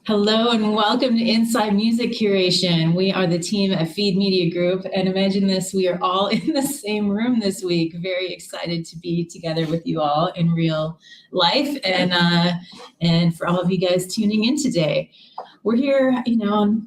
Hello and welcome to Inside Music Curation. We are the team at Feed Media Group, and imagine this, we are all in the same room this week. Very excited to be together with you all in real life, and for all of you guys tuning in today. We're here, on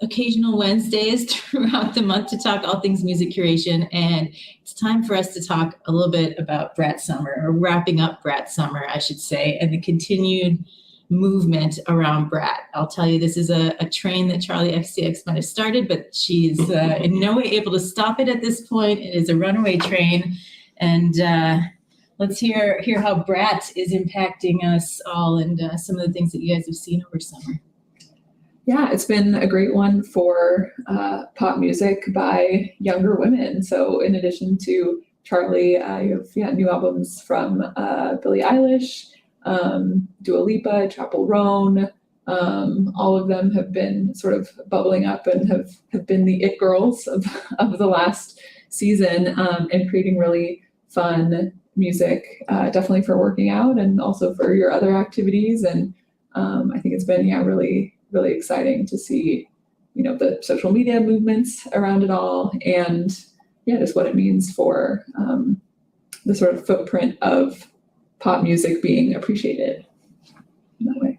occasional Wednesdays throughout the month to talk all things music curation, and it's time for us to talk a little bit about Brat Summer, or wrapping up Brat Summer, I should say, and the continued movement around Brat. I'll tell you, this is a train that Charli XCX might have started, but she's in no way able to stop it at this point. It is a runaway train, and let's hear how Brat is impacting us all, and some of the things that you guys have seen over summer. Yeah, it's been a great one for pop music by younger women. So in addition to Charli, you have new albums from Billie Eilish, Dua Lipa, Chappell Roan. All of them have been sort of bubbling up and have been the it girls of the last season, and creating really fun music, definitely for working out and also for your other activities. And I think it's been, really exciting to see, the social media movements around it all, and just what it means for the sort of footprint of pop music being appreciated in that way.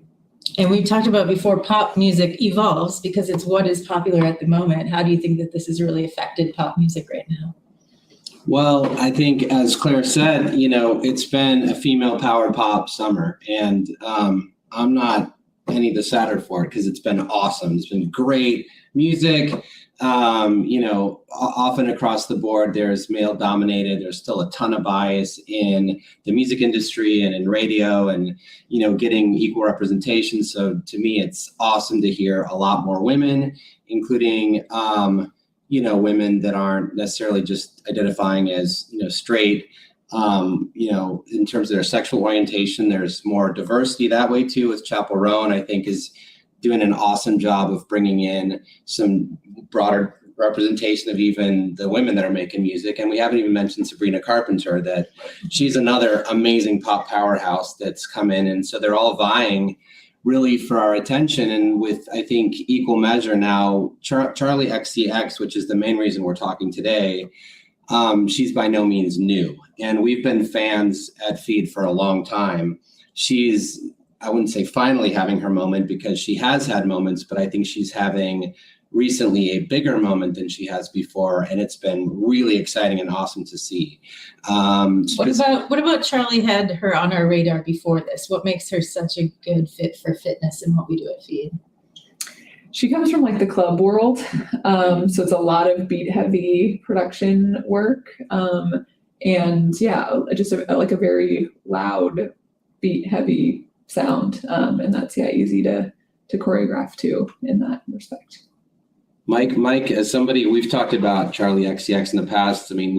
And we've talked about before, pop music evolves because it's what is popular at the moment. How do you think that this has really affected pop music right now? Well, I think, as Claire said, it's been a female-powered pop summer, and I'm not any the sadder for it because it's been awesome. It's been great music. Often across the board, there's male dominated. There's still a ton of bias in the music industry and in radio and, getting equal representation. So to me, it's awesome to hear a lot more women, including, women that aren't necessarily just identifying as, straight. In terms of their sexual orientation, there's more diversity that way too, with Chappell Roan, I think, is doing an awesome job of bringing in some broader representation of even the women that are making music. And we haven't even mentioned Sabrina Carpenter, that she's another amazing pop powerhouse that's come in. And so they're all vying really for our attention. And with, I think, equal measure now, Charli XCX, which is the main reason we're talking today, she's by no means new. And we've been fans at Feed for a long time. She's, I wouldn't say finally having her moment, because she has had moments, but I think she's having recently a bigger moment than she has before. And it's been really exciting and awesome to see. What about Charli had her on our radar before this? What makes her such a good fit for fitness and what we do at Feed? She comes from the club world. So it's a lot of beat heavy production work. Just a very loud beat heavy sound. And that's, easy to choreograph too in that respect. Mike, as somebody, we've talked about Charli XCX in the past. I mean,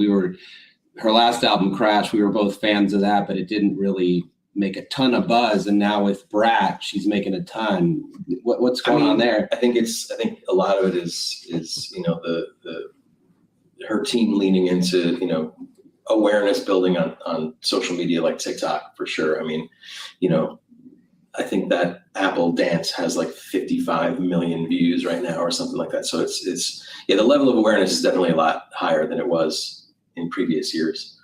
her last album, Crash, we were both fans of that, but it didn't really make a ton of buzz. And now with Brat, she's making a ton. What's going on there? I think a lot of it is her team leaning into, awareness building on social media like TikTok, for sure. I mean, I think that Apple Dance has 55 million views right now or something like that. So it's the level of awareness is definitely a lot higher than it was in previous years.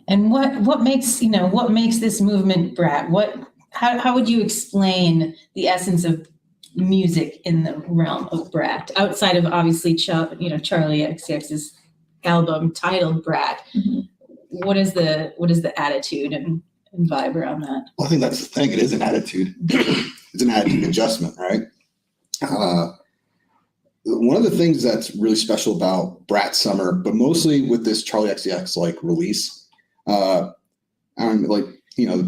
And what makes this movement Brat? How would you explain the essence of music in the realm of Brat, outside of obviously Charli XCX's album titled Brat? Mm-hmm. What is the attitude and vibe around that? Well, I think that's the thing. It is an attitude. It's an attitude adjustment, right? One of the things that's really special about Brat Summer, but mostly with this Charli XCX release,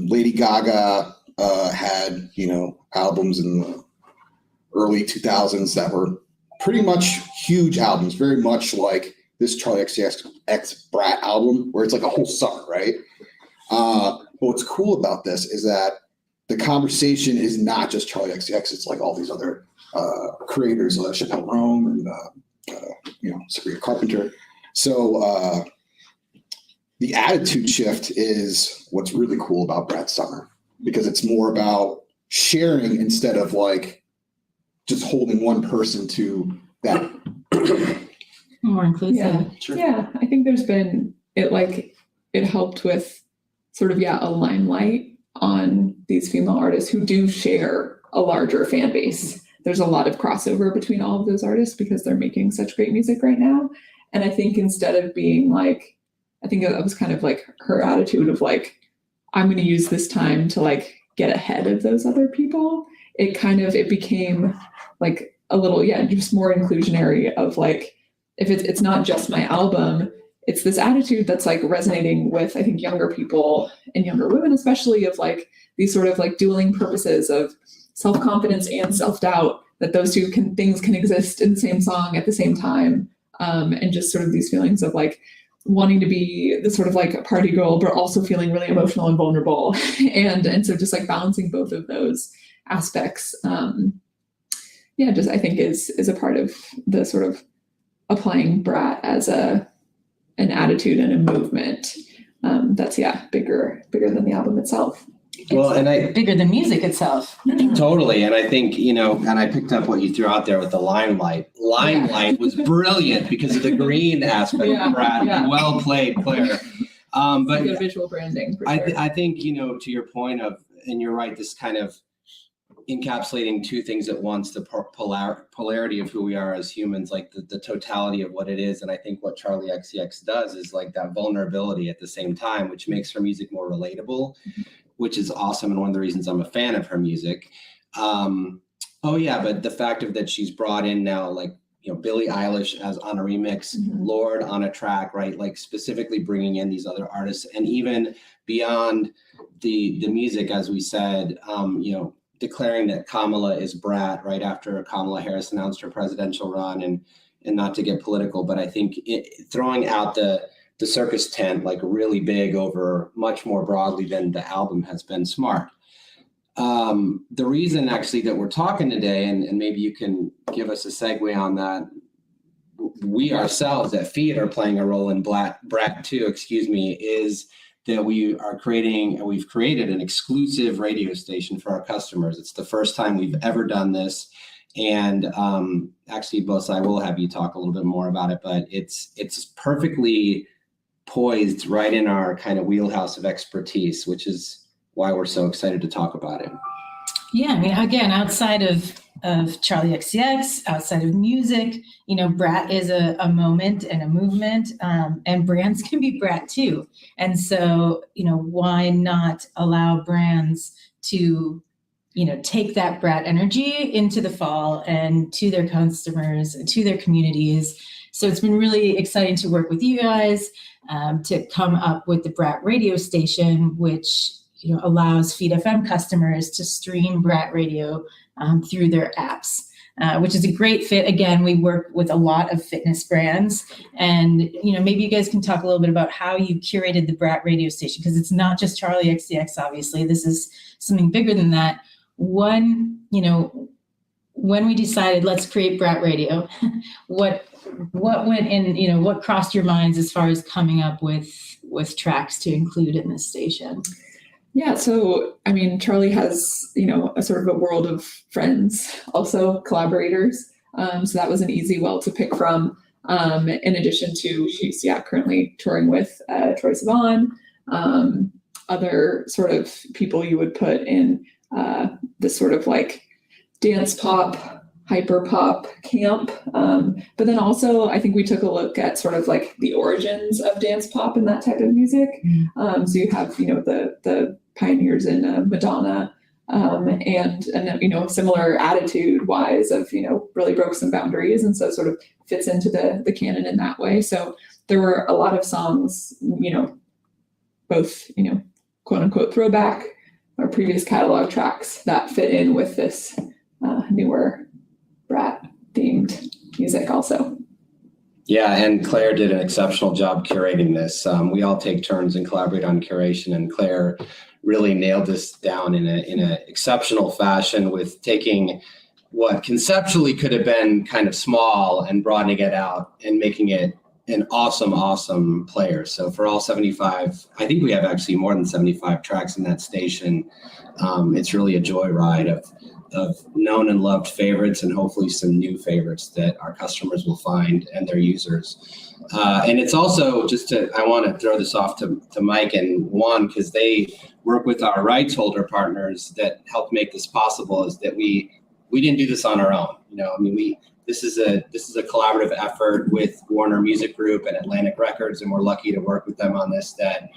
Lady Gaga had albums in the early 2000s that were pretty much huge albums, very much like this Charli XCX Brat album, where it's a whole summer, right? But what's cool about this is that the conversation is not just Charli XCX. It's all these other creators, Chappell Roan and Sabrina Carpenter. So the attitude shift is what's really cool about Brat Summer, because it's more about sharing instead of like just holding one person to that. More inclusive. Yeah. Sure. Yeah, I think there's been it helped with sort of a limelight on these female artists who do share a larger fan base. There's a lot of crossover between all of those artists because they're making such great music right now. And I think instead of being like, I think that was kind of like her attitude of like, I'm going to use this time to like get ahead of those other people. It became like a little, just more inclusionary of like, if it's not just my album, it's this attitude that's like resonating with, I think, younger people and younger women, especially, of like these sort of like dueling purposes of self-confidence and self-doubt, that those two things can exist in the same song at the same time. And just sort of these feelings of like wanting to be the sort of like a party girl, but also feeling really emotional and vulnerable. and so just like balancing both of those aspects, just I think is a part of the sort of applying Brat as an attitude and a movement that's bigger than the album itself. Well, and Bigger than music itself. totally, and I think, and I picked up what you threw out there with the limelight. Limelight was brilliant because of the green aspect of Brat. Well played, Claire. But good visual branding. For sure. I think, to your point of, and you're right, this kind of encapsulating two things at once, the polarity of who we are as humans, like the totality of what it is. And I think what Charli XCX does is like that vulnerability at the same time, which makes her music more relatable, which is awesome. And one of the reasons I'm a fan of her music. But the fact of that she's brought in now, like, Billie Eilish as on a remix, Lorde on a track, right? Like specifically bringing in these other artists, and even beyond the music, as we said, declaring that Kamala is Brat right after Kamala Harris announced her presidential run, and not to get political, but I think throwing out the circus tent like really big over much more broadly than the album has been smart. The reason actually that we're talking today, and maybe you can give us a segue on that, we ourselves at Feed are playing a role in Brat 2, is that we've created an exclusive radio station for our customers. It's the first time we've ever done this. And actually, Bose, I will have you talk a little bit more about it, but it's perfectly poised right in our kind of wheelhouse of expertise, which is why we're so excited to talk about it. Yeah, I mean, again, outside of Charli XCX, outside of music, Brat is a moment and a movement, and brands can be Brat too. And so, why not allow brands to, take that Brat energy into the fall and to their customers, to their communities. So it's been really exciting to work with you guys to come up with the Brat radio station, which allows Feed FM customers to stream Brat radio through their apps, which is a great fit. Again, we work with a lot of fitness brands, and maybe you guys can talk a little bit about how you curated the Brat radio station, because it's not just Charli XCX. Obviously, this is something bigger than that. When we decided let's create Brat radio, what went in? What crossed your minds as far as coming up with tracks to include in this station? Yeah, so I mean, Charli has, a sort of a world of friends, also collaborators. So that was an easy well to pick from. In addition to, she's currently touring with Troye Sivan, other sort of people you would put in this sort of like dance pop, hyper pop camp. But then also, I think we took a look at sort of like the origins of dance pop and that type of music. So you have, the pioneers in Madonna, and similar attitude wise of, really broke some boundaries. And so sort of fits into the canon in that way. So there were a lot of songs, both, quote unquote throwback or previous catalog tracks that fit in with this newer Brat themed music also. Yeah, and Claire did an exceptional job curating this. We all take turns and collaborate on curation, and Claire really nailed this down in an exceptional fashion, with taking what conceptually could have been kind of small and broadening it out and making it an awesome player. So for all 75, I think we have actually more than 75 tracks in that station. It's really a joyride of known and loved favorites, and hopefully some new favorites that our customers will find and their users. And it's also I want to throw this off to Mike and Juan, because they work with our rights holder partners that help make this possible. Is that we didn't do this on our own. This is a collaborative effort with Warner Music Group and Atlantic Records, and we're lucky to work with them on this. That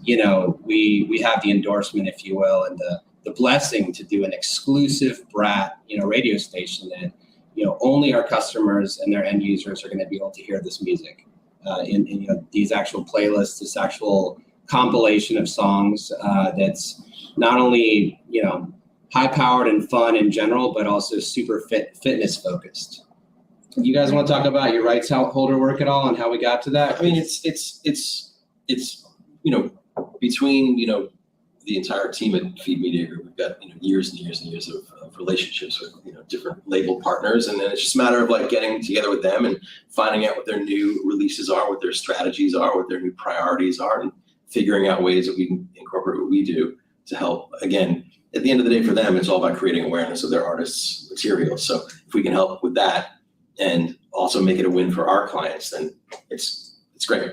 we have the endorsement, if you will, and the blessing to do an exclusive Brat radio station that only our customers and their end users are going to be able to hear this music in these actual playlists, this actual compilation of songs that's not only high powered and fun in general, but also super fitness focused. You guys want to talk about your rights holder work at all and how we got to that? I mean, it's between the entire team at Feed Media Group, we've got years and years and years of relationships with different label partners, and then it's just a matter of like getting together with them and finding out what their new releases are, what their strategies are, what their new priorities are, and figuring out ways that we can incorporate what we do to help. Again, at the end of the day, for them, it's all about creating awareness of their artists' material. So if we can help with that and also make it a win for our clients, then it's great.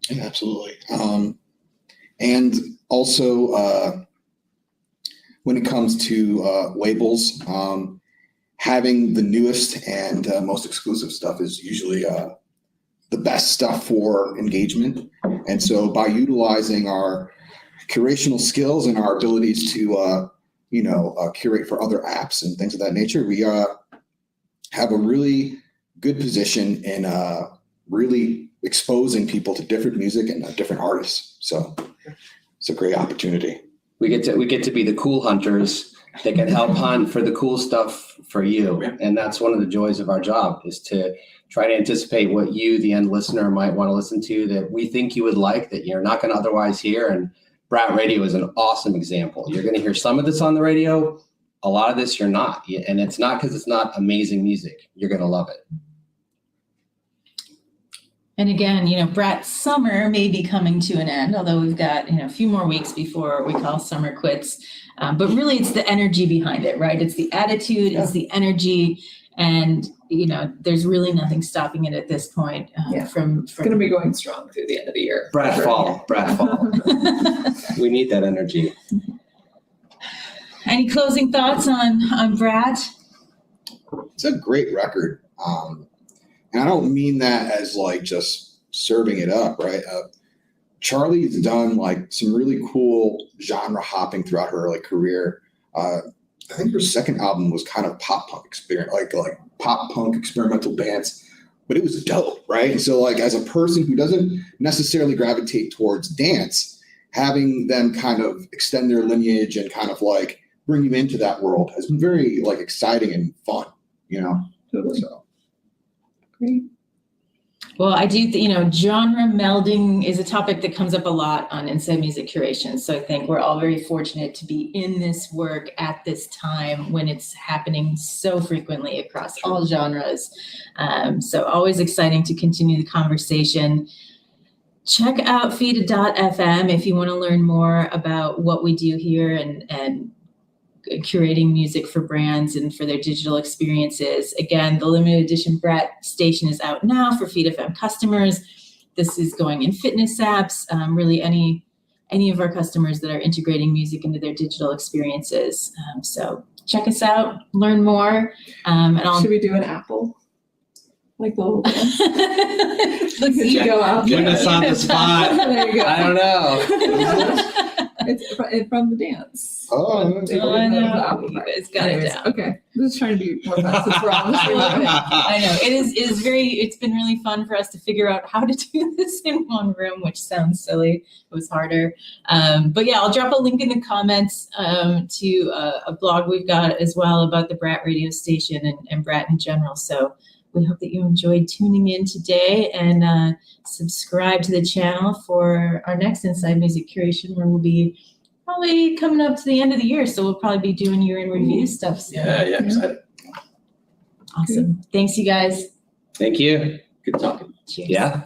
Yeah, absolutely. And also, when it comes to labels, having the newest and most exclusive stuff is usually the best stuff for engagement. And so by utilizing our curational skills and our abilities to, curate for other apps and things of that nature, we have a really good position in really exposing people to different music and different artists. So it's a great opportunity. We get to be the cool hunters that can help hunt for the cool stuff for you. And that's one of the joys of our job, is to try to anticipate what you, the end listener, might want to listen to that we think you would like, that you're not going to otherwise hear. And Brat Radio is an awesome example. You're going to hear some of this on the radio. A lot of this you're not. And it's not because it's not amazing music. You're going to love it. And again, Brat's summer may be coming to an end, although we've got, a few more weeks before we call summer quits. But really, it's the energy behind it, right? It's the attitude, it's the energy. And, there's really nothing stopping it at this point. It's going to be going strong through the end of the year. Brat fall. We need that energy. Any closing thoughts on Brat? It's a great record. And I don't mean that as like just serving it up, right? Charli's done like some really cool genre hopping throughout her career. I think her second album was kind of pop punk like pop punk experimental bands, but it was dope, right? And so as a person who doesn't necessarily gravitate towards dance, having them kind of extend their lineage and kind of bring you into that world has been very exciting and fun, Totally. So. Great. Well, I do, genre melding is a topic that comes up a lot on Inside Music Curation. So I think we're all very fortunate to be in this work at this time when it's happening so frequently across all genres. So always exciting to continue the conversation. Check out feed.fm if you want to learn more about what we do here and curating music for brands and for their digital experiences. Again, the limited edition Brat station is out now for Feed FM customers. This is going in fitness apps, really any of our customers that are integrating music into their digital experiences. So check us out, learn more. Should we do an Apple? Like the little dance? Let's see. Go out. Putting us on the spot. There you go. I don't know. It's from the dance. Oh, I know. You guys got it down. Okay. I'm just trying to be more fast. It's wrong. I know. It's been really fun for us to figure out how to do this in one room, which sounds silly. It was harder. But yeah, I'll drop a link in the comments to a blog we've got as well about the Brat radio station and Brat in general. So we hope that you enjoyed tuning in today, and subscribe to the channel for our next Inside Music Curation, where we'll be probably coming up to the end of the year. So we'll probably be doing year in review stuff soon. Yeah, excited. Awesome. Thanks, you guys. Thank you. Good talking. Cheers. Yeah.